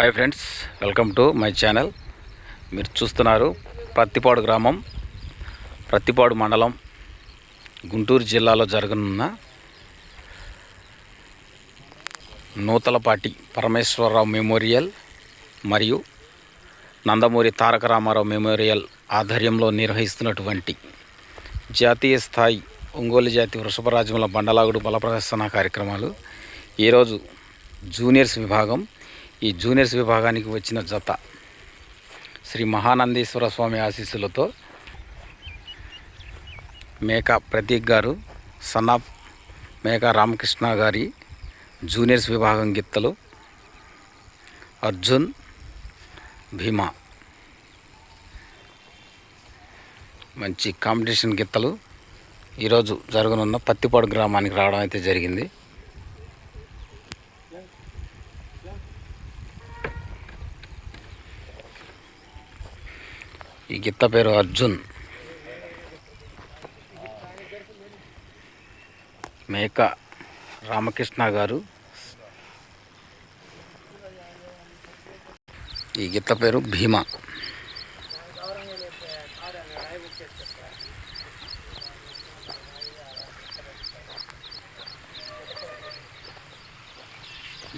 Hi friends, welcome to my channel. మీరు చూస్తున్నారు ప్రత్తిపాడు గ్రామం, ప్రత్తిపాడు మండలం, గుంటూరు జిల్లాలో జరగనున్న నూతలపాటి పరమేశ్వరరావు మెమోరియల్ మరియు నందమూరి తారక రామారావు మెమోరియల్ ఆధ్వర్యంలో నిర్వహిస్తున్నటువంటి జాతీయ స్థాయి ఒంగోలు జాతి వృషభరాజ్యముల బండలాగుడు బల ప్రదర్శన కార్యక్రమాలు. ఈరోజు జూనియర్స్ విభాగం. ఈ జూనియర్స్ విభాగానికి వచ్చిన జత శ్రీ మహానందీశ్వర స్వామి ఆశీస్సులతో మేకా ప్రతీక్ గారు, సన్నాప్ మేకా రామకృష్ణ గారి జూనియర్స్ విభాగం గిత్తలు అర్జున్, భీమా మంచి కాంపిటీషన్ గిత్తలు ఈరోజు జరగనున్న పత్తిపాడు గ్రామానికి రావడం అయితే జరిగింది. ఈ గిత్త పేరు అర్జున్. మేక రామకృష్ణ గారు. ఈ గిత్త పేరు భీమా.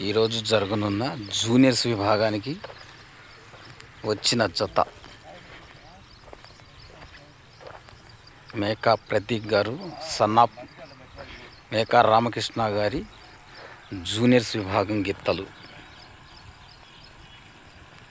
ఈరోజు జరగనున్న జూనియర్స్ విభాగానికి వచ్చిన జత మేకా ప్రతీక్ గారు, సన్నాప్ మేకా రామకృష్ణ గారి జూనియర్స్ విభాగం గిత్తలు.